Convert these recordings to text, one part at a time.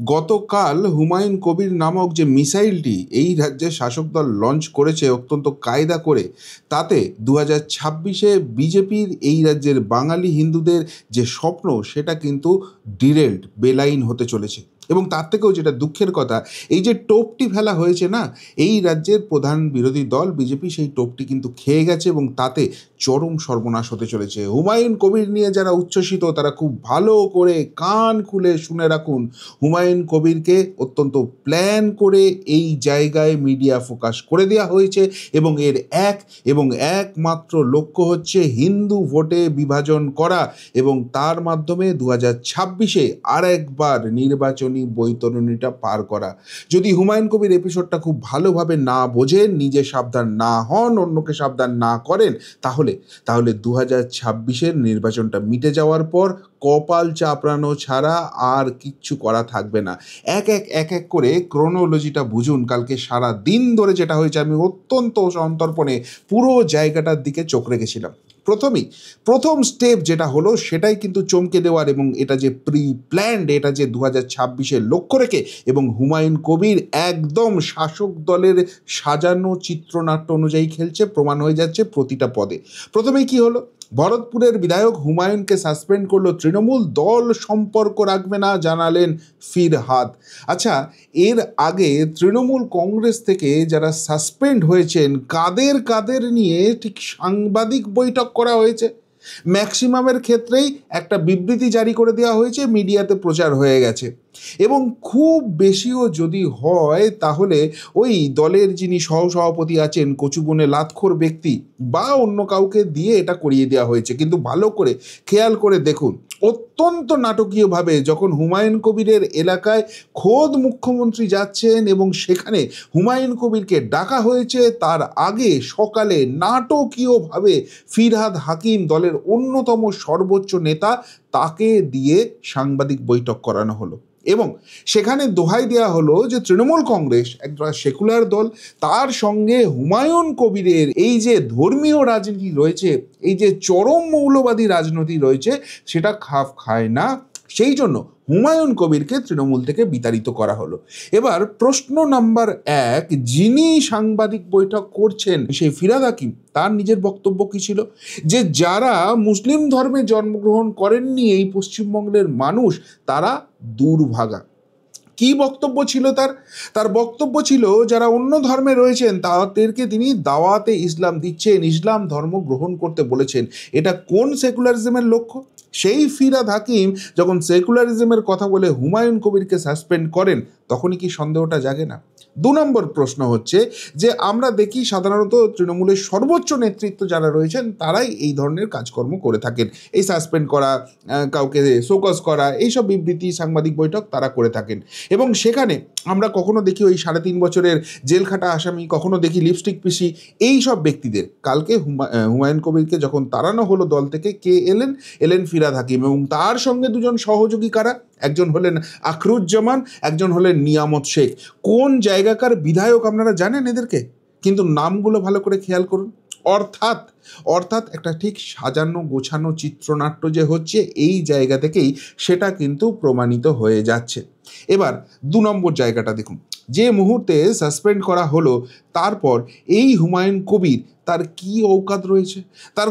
গতকাল হুমায়ুন কবির নামক যে মিসাইলটি এই রাজ্যের শাসক দল লঞ্চ করেছে অত্যন্ত কায়দা করে, তাতে 2026-এ বিজেপির এই রাজ্যের বাঙালি হিন্দুদের যে স্বপ্ন সেটা কিন্তু ডিরেল্ড, বেলাইন হতে চলেছে। এবং তার থেকেও যেটা দুঃখের কথা, এই যে টোপটি ফেলা হয়েছে না, এই রাজ্যের প্রধান বিরোধী দল বিজেপি সেই টোপটি কিন্তু খেয়ে গেছে এবং তাতে চরম সর্বনাশ হতে চলেছে। হুমায়ুন কবির নিয়ে যারা উচ্ছ্বসিত তারা খুব ভালো করে কান খুলে শুনে রাখুন। হুমায়ুন কবিরকে অত্যন্ত প্ল্যান করে এই জায়গায় মিডিয়া ফোকাস করে দেওয়া হয়েছে এবং এর একমাত্র লক্ষ্য হচ্ছে হিন্দু ভোটে বিভাজন করা এবং তার মাধ্যমে 2026-এ আর একবার নির্বাচনী বৈতরণীটা পার করা। যদি হুমায়ুন কবির এপিসোডটা খুব ভালোভাবে না বোঝেন, নিজে সাবধান না হন, অন্যকে সাবধান না করেন, তাহলে 2026-এর নির্বাচনটা মিটে যাওয়ার পর কপাল চাপড়ানো ছাড়া আর কিচ্ছু করা থাকবে না। এক এক করে ক্রোনোলজিটা বুঝুন। কালকে সারা দিন ধরে যেটা হয়েছে, আমি অত্যন্ত সন্তর্পণে পুরো জায়গাটার দিকে চোখ রেখেছিলাম। প্রথম স্টেপ যেটা হলো সেটাই কিন্তু চমকে দেওয়ার, এবং এটা যে প্রি প্ল্যান্ড, এটা যে 2026-এর লক্ষ্য রেখে এবং হুমায়ুন কবির একদম শাসক দলের সাজানো চিত্রনাট্য অনুযায়ী খেলছে, প্রমাণ হয়ে যাচ্ছে প্রতিটা পদে। প্রথমেই কি হলো, ভরতপুরের বিধায়ক হুমায়ুনকে সাসপেন্ড করলো তৃণমূল, দল সম্পর্ক রাখবে না জানালেন ফিরহাদ। আচ্ছা, এর আগে তৃণমূল কংগ্রেস থেকে যারা সাসপেন্ড হয়েছেন কাদের নিয়ে ঠিক সাংবাদিক বৈঠক করা হয়েছে? ম্যাক্সিমামের ক্ষেত্রেই একটা বিবৃতি জারি করে দেওয়া হয়েছে, মিডিয়াতে প্রচার হয়ে গেছে, এবং খুব বেশিও যদি হয় তাহলে ওই দলের যিনি সহসভাপতি আছেন, কচুবনে লাতখোর ব্যক্তি বা অন্য কাউকে দিয়ে এটা করিয়ে দেওয়া হয়েছে। কিন্তু ভালো করে খেয়াল করে দেখুন, অত্যন্ত নাটকীয়ভাবে যখন হুমায়ুন কবিরের এলাকায় খোদ মুখ্যমন্ত্রী যাচ্ছেন এবং সেখানে হুমায়ুন কবিরকে ডাকা হয়েছে, তার আগে সকালে নাটকীয়ভাবে ফিরহাদ হাকিম, দলের অন্যতম সর্বোচ্চ নেতা, তাকে দিয়ে সাংবাদিক বৈঠক করানো হলো এবং সেখানে দোহাই দেওয়া হলো যে তৃণমূল কংগ্রেস একটা সেকুলার দল, তার সঙ্গে হুমায়ুন কবিরের এই যে ধর্মীয় রাজনীতি রয়েছে, এই যে চরম মৌলবাদী রাজনীতি রয়েছে, সেটা খাপ খায় না। সেই জন্য হুমায়ুন কবিরকে তৃণমূল থেকে বিতাড়িত করা হলো। এবার প্রশ্ন নাম্বার 1, যিনি সাংবাদিক বৈঠক করছেন সেই ফিরহাদ হাকিম, তার নিজের বক্তব্য কী ছিল? যে যারা মুসলিম ধর্মে জন্মগ্রহণ করেননি এই পশ্চিমবঙ্গের মানুষ, তারা দুর্ভাগা। কি বক্তব্য ছিল তার বক্তব্য ছিল যারা অন্য ধর্মে রয়েছেন তাদেরকে তিনি দাওয়াতে ইসলাম দিচ্ছেন, ইসলাম ধর্ম গ্রহণ করতে বলেছেন। এটা কোন সেকুলারিজমের লক্ষ্য? সেই ফিরহাদ হাকিম যখন সেকুলারিজমের কথা বলে হুমায়ুন কবিরকে সাসপেন্ড করেন, তখনই কি সন্দেহটা জাগে না? 2 নম্বর প্রশ্ন হচ্ছে যে আমরা দেখি সাধারণত তৃণমূলের সর্বোচ্চ নেতৃত্ব যারা রয়েছেন তারাই এই ধরনের কাজকর্ম করে থাকেন, এই সাসপেন্ড করা, কাউকে শোকজ করা, এইসব বিবৃতি, সাংবাদিক বৈঠক তারা করে থাকেন। এবং সেখানে আমরা কখনো দেখি ওই 3.5 বছরের জেল খাটা আসামি, কখনো দেখি লিপস্টিক পিসি, এই সব ব্যক্তিদের। কালকে হুমায়ুন কবিরকে যখন তাড়ানো হলো দল থেকে, কে এলেন ফিরহাদ হাকিম, এবং তার সঙ্গে 2 জন সহযোগী কারা? একজন হলেন আখরুজ্জামান, একজন হলেন নিয়ামত শেখ। কোন জায়গাকার বিধায়ক আপনারা জানেন এদেরকে? কিন্তু নামগুলো ভালো করে খেয়াল করুন। অর্থাৎ একটা ঠিক সাজানো গোছানো চিত্রনাট্য যে হচ্ছে এই জায়গা থেকেই সেটা কিন্তু প্রমাণিত হয়ে যাচ্ছে। এবার 2 নম্বর জায়গাটা দেখুন, যে মুহূর্তে সাসপেন্ড করা হলো তারপর এই হুমায়ুন কবির তার কি ঔকাত রয়েছে, তার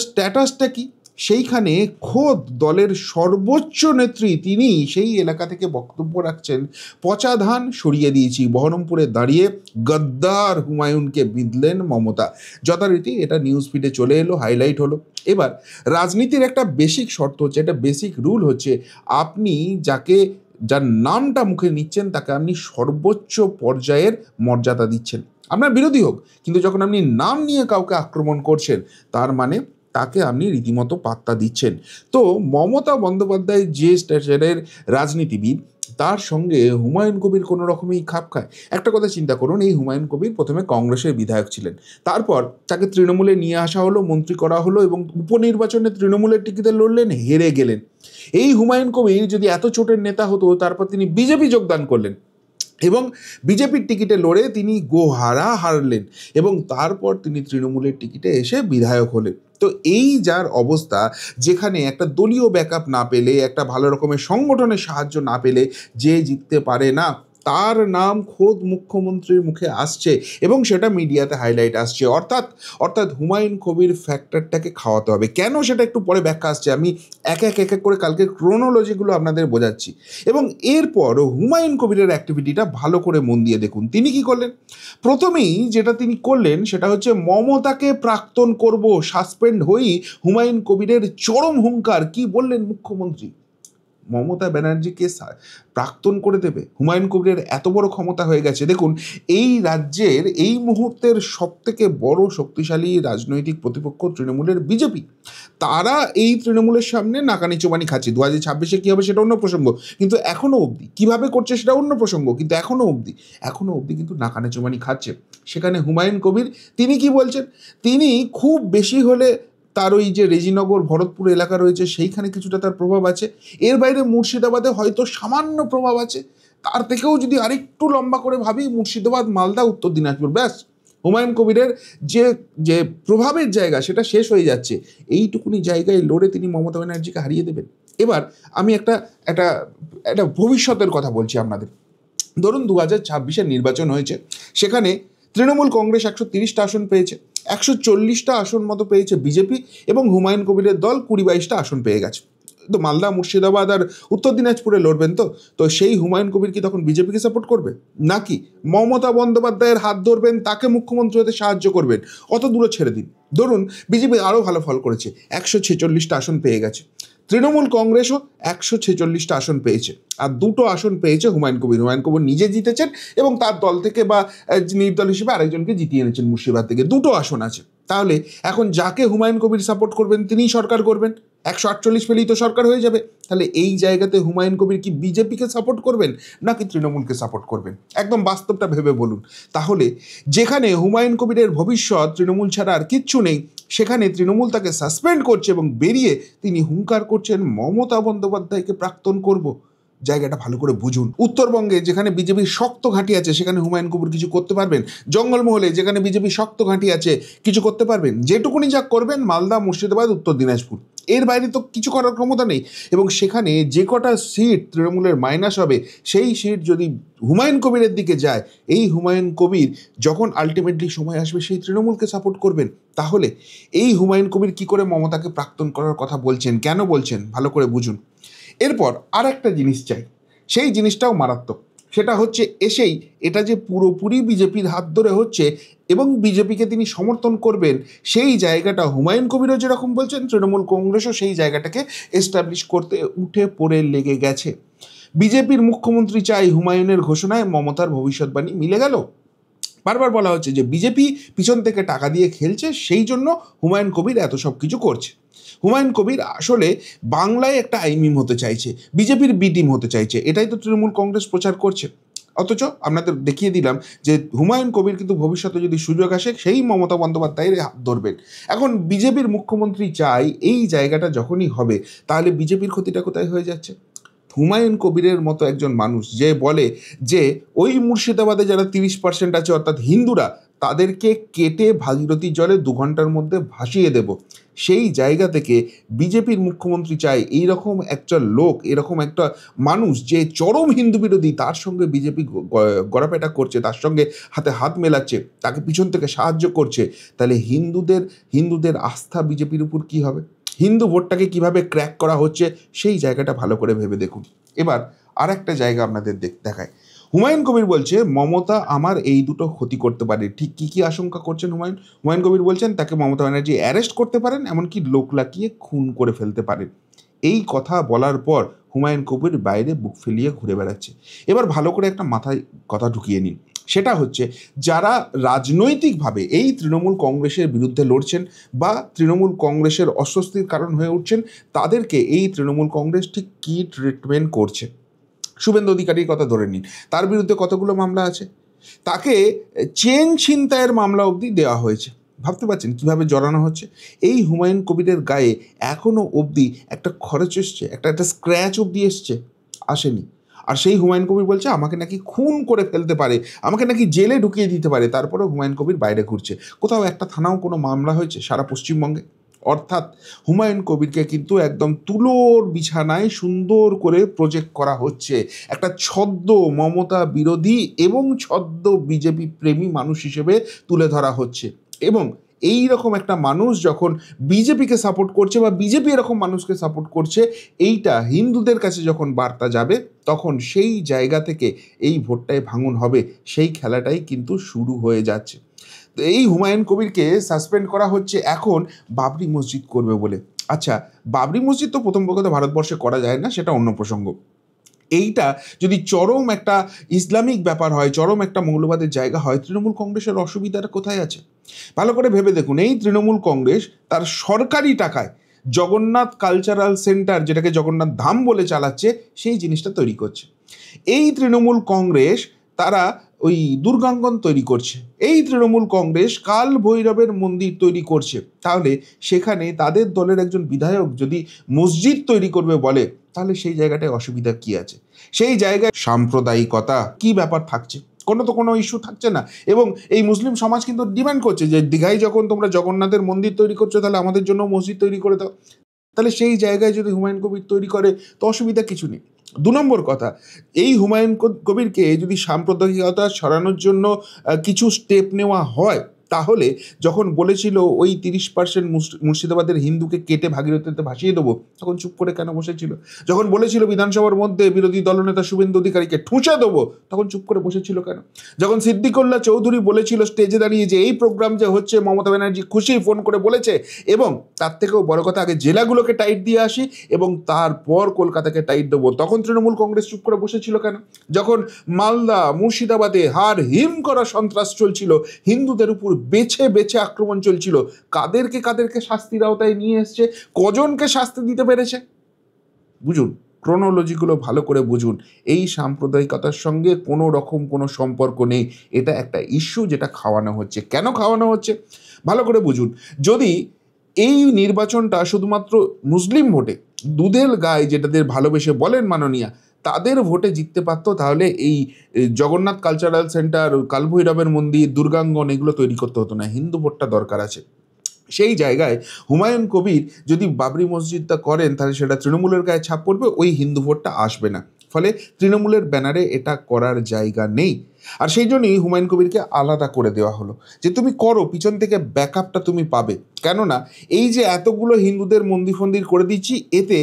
স্ট্যাটাসটা কি? সেইখানে খোদ দলের সর্বোচ্চ নেত্রী তিনি সেই এলাকা থেকে বক্তব্য রাখছেন, পচা ধান সরিয়ে দিয়েছি, বহরমপুরে দাঁড়িয়ে গদ্দার হুমায়ুনকে বিঁধলেন মমতা। যথারীতি এটা নিউজ ফিডে চলে এলো, হাইলাইট হলো। এবার রাজনীতির একটা বেসিক শর্ত হচ্ছে, একটা বেসিক রুল হচ্ছে, আপনি যার নামটা মুখে নিচ্ছেন তাকে আপনি সর্বোচ্চ পর্যায়ের মর্যাদা দিচ্ছেন। আপনার বিরোধী হোক, কিন্তু যখন আপনি নাম নিয়ে কাউকে আক্রমণ করছেন, তার মানে তাকে আপনি রীতিমতো পাত্তা দিচ্ছেন। তো মমতা বন্দ্যোপাধ্যায় যে স্টেশনের রাজনীতিবিদ, তার সঙ্গে হুমায়ুন কবির কোনো রকমই খাপ খায়? একটা কথা চিন্তা করুন, এই হুমায়ুন কবির প্রথমে কংগ্রেসের বিধায়ক ছিলেন, তারপর তাকে তৃণমূলে নিয়ে আসা হলো, মন্ত্রী করা হলো এবং উপনির্বাচনে তৃণমূলের টিকিটে লড়লেন, হেরে গেলেন। এই হুমায়ুন কবির যদি এত চোটের নেতা হতো, তারপর তিনি বিজেপি যোগদান করলেন এবং বিজেপির টিকিটে লড়ে তিনি গোহারা হারলেন এবং তারপর তিনি তৃণমূলের টিকিটে এসে বিধায়ক হলেন। তো তো এই যার অবস্থা, যেখানে একটা দলীয় ব্যাকআপ না পেলে, একটা ভালো রকমের সংগঠনের সাহায্য না পেলে যে জিততে পারে না, তার নাম খোদ মুখ্যমন্ত্রীর মুখে আসছে এবং সেটা মিডিয়াতে হাইলাইট আসছে। অর্থাৎ হুমায়ুন কবির ফ্যাক্টরটাকে খাওয়াতে হবে। কেন সেটা একটু পরে ব্যাখ্যা আসছে, আমি এক এক করে কালকে ক্রোনোলজিগুলো আপনাদের বোঝাচ্ছি। এবং এরপর হুমায়ুন কবিরের অ্যাক্টিভিটিটা ভালো করে মন দিয়ে দেখুন। তিনি কি করলেন? প্রথমেই যেটা তিনি করলেন সেটা হচ্ছে মমতাকে প্রাক্তন করব, সাসপেন্ড হই। হুমায়ুন কবিরের চরম হুঙ্কার। কি বললেন মুখ্যমন্ত্রী? মমতা ব্যানার্জিকে প্রাক্তন করে দেবে। হুমায়ুন কবিরের এত বড় ক্ষমতা হয়ে গেছে। দেখুন, এই রাজ্যের এই মুহূর্তের সবথেকে বড় শক্তিশালী রাজনৈতিক প্রতিপক্ষ তৃণমূলের বিজেপি, তারা এই তৃণমূলের সামনে নাকানি চোবানি খাচ্ছে। 2026-এ কী হবে সেটা অন্য প্রসঙ্গ, কিন্তু এখনও অবধি কীভাবে করছে সেটা অন্য প্রসঙ্গ, কিন্তু এখনও অবধি কিন্তু নাকানি চোবানি খাচ্ছে। সেখানে হুমায়ুন কবির তিনি কি বলছেন? তিনি খুব বেশি হলে তার ওই যে রেজিনগর ভরতপুর এলাকা রয়েছে সেইখানে কিছুটা তার প্রভাব আছে, এর বাইরে মুর্শিদাবাদে হয়তো সামান্য প্রভাব আছে, তার থেকেও যদি আরেকটু লম্বা করে ভাবি মুর্শিদাবাদ, মালদা, উত্তর দিনাজপুর, ব্যাস হুমায়ুন কবিরের যে যে প্রভাবের জায়গা সেটা শেষ হয়ে যাচ্ছে। এইটুকুনি জায়গায় লড়ে তিনি মমতা ব্যানার্জিকে হারিয়ে দেবেন। এবার আমি একটা একটা একটা ভবিষ্যতের কথা বলছি আপনাদের। ধরুন 2026-এর নির্বাচন হয়েছে, সেখানে তৃণমূল কংগ্রেস 130টা আসন পেয়েছে, 140টা আসন মতো পেয়েছে বিজেপি, এবং হুমায়ুন কবিরের দল 20-22টা আসন পেয়ে গেছে। তো মালদা, মুর্শিদাবাদ আর উত্তর দিনাজপুরে লড়বেন। তো সেই হুমায়ুন কবির কি তখন বিজেপিকে সাপোর্ট করবে, নাকি মমতা বন্দ্যোপাধ্যায়ের হাত ধরবেন, তাকে মুখ্যমন্ত্রী হতে সাহায্য করবেন? অত দূরে ছেড়ে দিন। ধরুন বিজেপি আরও ভালো ফল করেছে, 146টা আসন পেয়ে গেছে। তৃণমূল কংগ্রেসও 146টা আসন পেয়েছে, আর 2টো আসন পেয়েছে হুমায়ুন কবির। হুমায়ুন কবির নিজে জিতেছেন এবং তার দল থেকে বা নির্দল হিসেবে আরেকজনকে জিতিয়ে এনেছেন মুর্শিদাবাদ থেকে। 2টো আসন আছে। তাহলে এখন যাকে হুমায়ুন কবির সাপোর্ট করবেন তিনিই সরকার করবেন, 148 পেলেই তো সরকার হয়ে যাবে। তাহলে এই জায়গাতে হুমায়ুন কবির কি বিজেপিকে সাপোর্ট করবেন নাকি তৃণমূলকে সাপোর্ট করবেন? একদম বাস্তবটা ভেবে বলুন। তাহলে যেখানে হুমায়ুন কবিরের ভবিষ্যৎ তৃণমূল ছাড়া আর কিচ্ছু নেই, সেখানে তৃণমূল তাকে সাসপেন্ড করছে এবং বেরিয়ে তিনি হুঙ্কার করছেন মমতা বন্দ্যোপাধ্যায়কে প্রাক্তন করব। জায়গাটা ভালো করে বুঝুন। উত্তরবঙ্গে যেখানে বিজেপির শক্ত ঘাঁটি আছে সেখানে হুমায়ুন কবির কিছু করতে পারবেন? জঙ্গলমহলে যেখানে বিজেপির শক্ত ঘাঁটি আছে কিছু করতে পারবেন? যেটুকুনি যা করবেন মালদা, মুর্শিদাবাদ, উত্তর দিনাজপুর, এর বাইরে তো কিছু করার ক্ষমতা নেই। এবং সেখানে যে কটা সিট তৃণমূলের মাইনাস হবে, সেই সিট যদি হুমায়ুন কবিরের দিকে যায়, এই হুমায়ুন কবির যখন আলটিমেটলি সময় আসবে সেই তৃণমূলকে সাপোর্ট করবেন। তাহলে এই হুমায়ুন কবির কি করে মমতাকে প্রাক্তন করার কথা বলছেন, কেন বলছেন, ভালো করে বুঝুন। এরপর আর একটা জিনিস চাই, সেই জিনিসটাও মারাত্মক। সেটা হচ্ছে এটা যে পুরোপুরি বিজেপির হাত ধরে হচ্ছে এবং বিজেপিকে তিনি সমর্থন করবেন, সেই জায়গাটা হুমায়ুন কবিরও যেরকম বলছেন, তৃণমূল কংগ্রেসও সেই জায়গাটাকে এস্টাবলিশ করতে উঠে পড়ে লেগে গেছে। বিজেপির মুখ্যমন্ত্রী চাই হুমায়ুনের ঘোষণায় মমতার ভবিষ্যৎবাণী মিলে গেল। বারবার বলা হচ্ছে যে বিজেপি পিছন থেকে টাকা দিয়ে খেলছে, সেই জন্য হুমায়ুন কবির এত সব কিছু করছে। হুমায়ুন কবির আসলে বাংলায় একটা আইমিম হতে চাইছে, বিজেপির বি টিম হতে চাইছে, এটাই তো তৃণমূল কংগ্রেস প্রচার করছে। অথচ আপনাদের দেখিয়ে দিলাম যে হুমায়ুন কবির কিন্তু ভবিষ্যতে যদি সুযোগ আসে সেই মমতা বন্দ্যোপাধ্যায়ের হাত ধরবেন। এখন বিজেপির মুখ্যমন্ত্রী চাই এই জায়গাটা যখনই হবে, তাহলে বিজেপির ক্ষতিটা কোথায় হয়ে যাচ্ছে? হুমায়ুন কবিরের মতো একজন মানুষ যে বলে যে ওই মুর্শিদাবাদে যারা 30% আছে অর্থাৎ হিন্দুরা, তাদেরকে কেটে ভাগীরথী জলে 2 ঘন্টার মধ্যে ভাসিয়ে দেব, সেই জায়গা থেকে বিজেপির মুখ্যমন্ত্রী চায় এইরকম একটা লোক, এরকম একটা মানুষ যে চরম হিন্দু বিরোধী, তার সঙ্গে বিজেপি গড়াপেটা করছে, তার সঙ্গে হাতে হাত মেলাচ্ছে, তাকে পিছন থেকে সাহায্য করছে। তাহলে হিন্দুদের আস্থা বিজেপির উপর কি হবে? হিন্দু ভোটটাকে কিভাবে ক্র্যাক করা হচ্ছে সেই জায়গাটা ভালো করে ভেবে দেখুন। এবার আর একটা জায়গা আপনাদের দেখায়। হুমায়ুন কবির বলছে মমতা আমার এই দুটো ক্ষতি করতে পারে। ঠিক কী আশঙ্কা করছেন হুমায়ুন কবির বলছেন তাকে মমতা ব্যানার্জি অ্যারেস্ট করতে পারেন, এমনকি লোক লাকিয়ে খুন করে ফেলতে পারেন। এই কথা বলার পর হুমায়ুন কবির বাইরে বুক ফেলিয়ে ঘুরে বেড়াচ্ছে। এবার ভালো করে একটা মাথায় কথা ঢুকিয়ে নিন, সেটা হচ্ছে যারা রাজনৈতিকভাবে এই তৃণমূল কংগ্রেসের বিরুদ্ধে লড়ছেন বা তৃণমূল কংগ্রেসের অস্বস্তির কারণ হয়ে উঠছেন, তাদেরকে এই তৃণমূল কংগ্রেস ঠিক কী ট্রিটমেন্ট করছে। শুভেন্দু অধিকারীর কথা ধরে নিন, তার বিরুদ্ধে কতগুলো মামলা আছে, তাকে চেন ছিনতাইয়ের মামলা অবধি দেওয়া হয়েছে। ভাবতে পারছেন কীভাবে জড়ানো হচ্ছে? এই হুমায়ুন কবিরের গায়ে এখনও অবধি একটা খরচ এসছে, একটা স্ক্র্যাচ অবধি এসছে? আসেনি। আর সেই হুমায়ুন কবির বলছে আমাকে নাকি খুন করে ফেলতে পারে, আমাকে নাকি জেলে ঢুকিয়ে দিতে পারে, তারপরেও হুমায়ুন কবির বাইরে ঘুরছে। কোথাও একটা থানাও কোনো মামলা হয়েছে সারা পশ্চিমবঙ্গে? অর্থাৎ হুমায়ুন কবিরকে কিন্তু একদম তুলোর বিছানায় সুন্দর করে প্রজেক্ট করা হচ্ছে, একটা ছদ্ম মমতা বিরোধী এবং ছদ্ম বিজেপি প্রেমী মানুষ হিসেবে তুলে ধরা হচ্ছে। এবং এই রকম একটা মানুষ যখন বিজেপিকে সাপোর্ট করছে বা বিজেপি এরকম মানুষকে সাপোর্ট করছে, এইটা হিন্দুদের কাছে যখন বার্তা যাবে তখন সেই জায়গা থেকে এই ভোটটায় ভাঙন হবে, সেই খেলাটাই কিন্তু শুরু হয়ে যাচ্ছে। তো এই হুমায়ুন কবিরকে সাসপেন্ড করা হচ্ছে এখন বাবরি মসজিদ করবে বলে। আচ্ছা, বাবরি মসজিদ তো প্রথম কথা ভারতবর্ষে করা যায় না, সেটা অন্য প্রসঙ্গ। এইটা যদি চরম একটা ইসলামিক ব্যাপার হয়, চরম একটা মৌলবাদের জায়গা হয়, তৃণমূল কংগ্রেসের অসুবিধাটা কোথায় আছে? ভালো করে ভেবে দেখুন, এই তৃণমূল কংগ্রেস তার সরকারি টাকায় জগন্নাথ কালচারাল সেন্টার, যেটাকে জগন্নাথ ধাম বলে চালাচ্ছে, সেই জিনিসটা তৈরি করছে। এই তৃণমূল কংগ্রেস তারা ওই দুর্গাঙ্গন তৈরি করছে, এই তৃণমূল কংগ্রেস কাল ভৈরবের মন্দির তৈরি করছে। তাহলে সেখানে তাদের দলের একজন বিধায়ক যদি মসজিদ তৈরি করবে বলে, তাহলে সেই জায়গাটায় অসুবিধা কি আছে? সেই জায়গায় সাম্প্রদায়িকতা কি ব্যাপার থাকছে? কোনো ইস্যু থাকছে না। এবং এই মুসলিম সমাজ কিন্তু ডিমান্ড করছে যে দীঘায় যখন তোমরা জগন্নাথের মন্দির তৈরি করছো, তাহলে আমাদের জন্য মসজিদ তৈরি করে দাও। তাহলে সেই জায়গায় যদি হুমায়ুন কবির তৈরি করে, তো অসুবিধা কিছু নেই। ২ নম্বর কথা, এই হুমায়ুন কবিরকে যদি সাম্প্রদায়িকতা ছড়ানোর জন্য কিছু স্টেপ নেওয়া হয়, তাহলে যখন বলেছিল ওই ৩০% মুর্শিদাবাদের হিন্দুকে কেটে ভাগীরথীতে ভাসিয়ে দেবো, তখন চুপ করে কেন বসেছিল? যখন বলেছিল বিধানসভার মধ্যে বিরোধী দলনেতা শুভেন্দু অধিকারীকে ঠুঁচে দেবো, তখন চুপ করে বসেছিল কেন? যখন সিদ্দিকুল্লাহ চৌধুরী বলেছিল স্টেজে দাঁড়িয়ে যে এই প্রোগ্রাম যে হচ্ছে, মমতা ব্যানার্জি খুশি, ফোন করে বলেছে, এবং তার থেকেও বড় কথা, আগে জেলাগুলোকে টাইট দিয়ে আসি এবং তারপর কলকাতাকে টাইট দেবো, তখন তৃণমূল কংগ্রেস চুপ করে বসেছিল কেন? যখন মালদা মুর্শিদাবাদে হার হিম করা সন্ত্রাস চলছিল, হিন্দুদের উপর বেছে বেছে আক্রমণ চলছিল, কাদেরকে শাস্তির আওতায় নিয়ে এসছে, কজনকে শাস্তি দিতে পেরেছে? বুঝুন, ক্রোনোলজিগুলো ভালো করে বুঝুন। এই সাম্প্রদায়িকতার সঙ্গে কোনো রকম কোনো সম্পর্ক নেই। এটা একটা ইস্যু যেটা খাওয়ানো হচ্ছে। কেন খাওয়ানো হচ্ছে ভালো করে বুঝুন। যদি এই নির্বাচনটা শুধুমাত্র মুসলিম ভোটে, দুধের গায়ে যেটাদের ভালোবেসে বলেন মাননীয়া, তাদের ভোটে জিততে পারতো, তাহলে এই জগন্নাথ কালচারাল সেন্টার, কালভৈরবের মন্দির, দুর্গাঙ্গন এগুলো তৈরি করতে হতো না। হিন্দু ভোটটা দরকার আছে। সেই জায়গায় হুমায়ুন কবির যদি বাবরি মসজিদটা করেন, তাহলে সেটা তৃণমূলের গায়ে ছাপ পড়বে, ওই হিন্দু ভোটটা আসবে না। ফলে তৃণমূলের ব্যানারে এটা করার জায়গা নেই। আর সেই জন্যই হুমায়ুন কবিরকে আলাদা করে দেওয়া হলো, যে তুমি করো, পিছন থেকে ব্যাকআপটা তুমি পাবে। কেননা এই যে এতগুলো হিন্দুদের মন্দির ফন্দির করে দিচ্ছি, এতে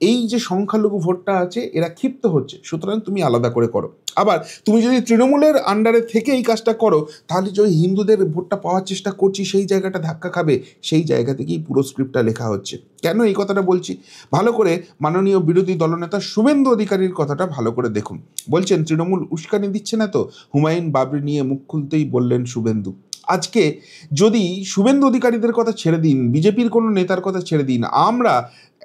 এই যে সংখ্যালঘু ভোটটা আছে এরা ক্ষিপ্ত হচ্ছে, সুতরাং তুমি আলাদা করে করো। আবার তুমি যদি তৃণমূলের আন্ডারে থেকে এই কাজটা করো, তাহলে যে ওই হিন্দুদের ভোটটা পাওয়ার চেষ্টা করছি, সেই জায়গাটা ধাক্কা খাবে। সেই জায়গা থেকেই পুরো স্ক্রিপ্টটা লেখা হচ্ছে। কেন এই কথাটা বলছি? ভালো করে মাননীয় বিরোধী দলনেতা শুভেন্দু অধিকারীর কথাটা ভালো করে দেখুন। বলছেন তৃণমূল উস্কানি দিচ্ছে না তো? হুমায়ুন বাবরি নিয়ে মুখ খুলতেই বললেন শুভেন্দু। আজকে যদি শুভেন্দু অধিকারীদের কথা ছেড়ে দিন, বিজেপির কোনো নেতার কথা ছেড়ে দিন, আমরা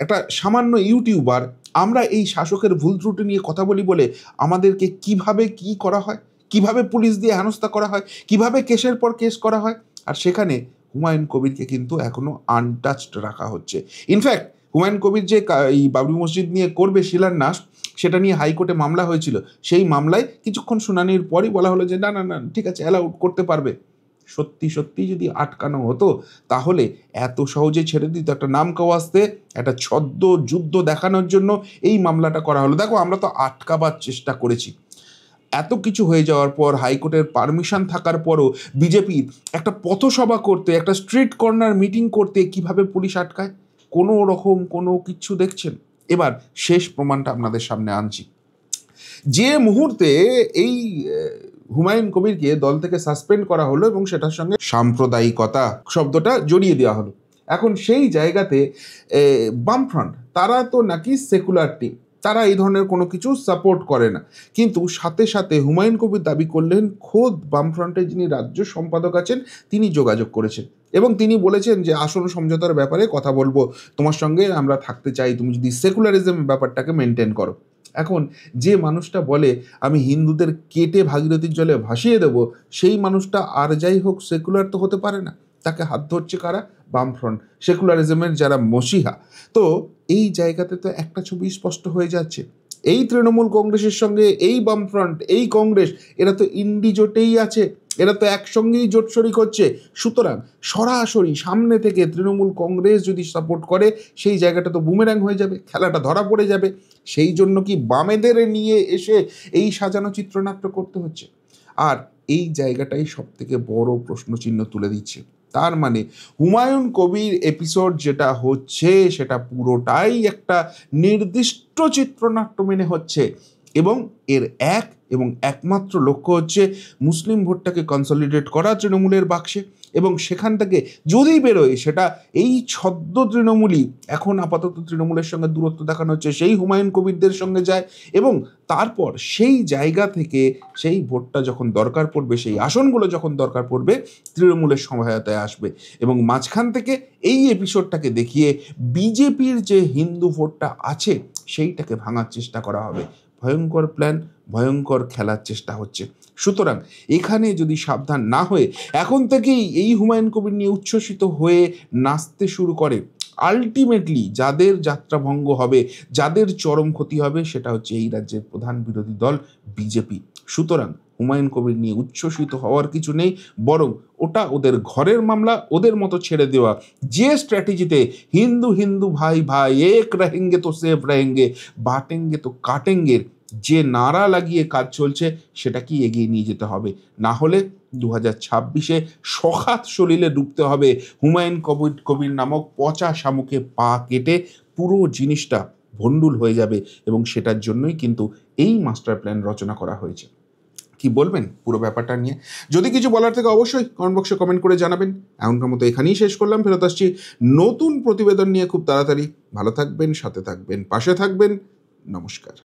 একটা সামান্য ইউটিউবার, আমরা এই শাসকের ভুল ত্রুটি নিয়ে কথা বলি বলে আমাদেরকে কিভাবে কি করা হয়, কিভাবে পুলিশ দিয়ে হেনস্থা করা হয়, কিভাবে কেসের পর কেস করা হয়। আর সেখানে হুমায়ুন কবিরকে কিন্তু এখনো আনটাচড রাখা হচ্ছে। ইনফ্যাক্ট হুমায়ুন কবির যে এই বাবরি মসজিদ নিয়ে করবে শিলান্যাস, সেটা নিয়ে হাইকোর্টে মামলা হয়েছিল। সেই মামলায় কিছুক্ষণ শুনানির পরই বলা হলো যে না না না, ঠিক আছে, অ্যালাউড করতে পারবে। সত্যি সত্যি যদি আটকানো হতো, তাহলে এত সহজে ছেড়ে দিত? একটা নাম কাওয়াজতে, একটা ছদ্ম যুদ্ধ দেখানোর জন্য এই মামলাটা করা হলো। দেখো, আমরা তো আটকাবার চেষ্টা করেছি। এত কিছু হয়ে যাওয়ার পর, হাইকোর্টের পারমিশন থাকার পরও বিজেপির একটা পথসভা করতে, একটা স্ট্রিট কর্নার মিটিং করতে কিভাবে পুলিশ আটকায়? কোনো রকম কোনো কিছু দেখছেন? এবার শেষ প্রমাণটা আপনাদের সামনে আনছি। যে মুহূর্তে এই হুমায়ুন কবিরকে দল থেকে সাসপেন্ড করা হলো এবং সেটার সঙ্গে সাম্প্রদায়িকতা শব্দটা জড়িয়ে দেওয়া হলো, এখন সেই জায়গাতে বামফ্রন্ট, তারা তো নাকি সেকুলার টিম, তারা এই ধরনের কোনো কিছু সাপোর্ট করে না। কিন্তু সাথে সাথে হুমায়ুন কবির দাবি করলেন খোদ বামফ্রন্টের যিনি রাজ্য সম্পাদক আছেন, তিনি যোগাযোগ করেছেন এবং তিনি বলেছেন যে আসন সমঝোতার ব্যাপারে কথা বলবো তোমার সঙ্গে, আমরা থাকতে চাই, তুমি যদি সেকুলারিজম ব্যাপারটাকে মেনটেন করো। এখন যে মানুষটা বলে আমি হিন্দুদের কেটে ভাগীরথীর জলে ভাসিয়ে দেব, সেই মানুষটা আর যাই হোক সেকুলার তো হতে পারে না। তাকে হাত ধরছে কারা? বামফ্রন্ট, সেকুলারিজমের যারা মসিহা। তো এই জায়গাতে তো একটা ছবি স্পষ্ট হয়ে যাচ্ছে, এই তৃণমূল কংগ্রেসের সঙ্গে এই বামফ্রন্ট, এই কংগ্রেস, এরা তো ইন্ডি জোটেই আছে, এরা তো একসঙ্গেই জোট শরিক হচ্ছে। সুতরাং সরাসরি সামনে থেকে তৃণমূল কংগ্রেস যদি সাপোর্ট করে, সেই জায়গাটা তো বুমেরাং হয়ে যাবে, খেলাটা ধরা পড়ে যাবে। সেই জন্য কি বামেদের নিয়ে এসে এই সাজানো চিত্রনাট্য করতে হচ্ছে? আর এই জায়গাটাই সব থেকে বড় প্রশ্নচিহ্ন তুলে দিচ্ছে। তার মানে হুমায়ুন কবির এপিসোড যেটা হচ্ছে সেটা পুরোটাই একটা নির্দিষ্ট চিত্রনাট্য মেনে হচ্ছে, এবং এর একমাত্র লক্ষ্য হচ্ছে মুসলিম ভোটটাকে কনসলিডেট করা তৃণমূলের বাক্সে, এবং সেখান থেকে যদি বেরোয় সেটা এই ছদ্ম তৃণমূলই এখন আপাতত তৃণমূলের সঙ্গে দূরত্ব দেখানো হচ্ছে সেই হুমায়ুন কবিরদের সঙ্গে যায়, এবং তারপর সেই জায়গা থেকে সেই ভোটটা যখন দরকার পড়বে, সেই আসনগুলো যখন দরকার পড়বে, তৃণমূলের সহায়তায় আসবে। এবং মাঝখান থেকে এই এপিসোডটাকে দেখিয়ে বিজেপির যে হিন্দু ভোটটা আছে সেইটাকে ভাঙার চেষ্টা করা হবে। ভয়ঙ্কর প্ল্যান, ভয়ঙ্কর খেলার চেষ্টা হচ্ছে। সুতরাং এখানে যদি সাবধান না হয়ে এখন থেকেই এই হুমায়ুন কবির নিয়ে উচ্ছ্বসিত হয়ে নাচতে শুরু করে, আলটিমেটলি যাদের যাত্রাভঙ্গ হবে, যাদের চরম ক্ষতি হবে, সেটা হচ্ছে এই রাজ্যের প্রধান বিরোধী দল বিজেপি। সুতরাং হুমায়ুন কবির নিয়ে উচ্ছ্বসিত হওয়ার কিছু নেই, বরং ওটা ওদের ঘরের মামলা, ওদের মতো ছেড়ে দেওয়া। যে স্ট্র্যাটেজিতে হিন্দু হিন্দু ভাই ভাই এক রহেঙ্গে তো সেফ রহেঙ্গে, বাটেঙ্গে তো কাটেঙ্গের যে নারা লাগিয়ে কাজ চলছে, সেটাকেই এগিয়ে নিয়ে যেতে হবে। না হলে 2026-এ সখাত সলিলে ডুবতে হবে হুমায়ুন কবির নামক পচা শামুকে পা কেটে। পুরো জিনিসটা ভণ্ডুল হয়ে যাবে, এবং সেটার জন্যই কিন্তু এই মাস্টার প্ল্যান রচনা করা হয়েছে। কি বলবেন পুরো ব্যাপারটা নিয়ে? যদি কিছু বলার থেকে অবশ্যই কমেন্ট বক্সে কমেন্ট করে জানাবেন। এখনকার মতো এখানেই শেষ করলাম, ফেরত আসছি নতুন প্রতিবেদন নিয়ে খুব তাড়াতাড়ি। ভালো থাকবেন, সাথে থাকবেন, পাশে থাকবেন। নমস্কার।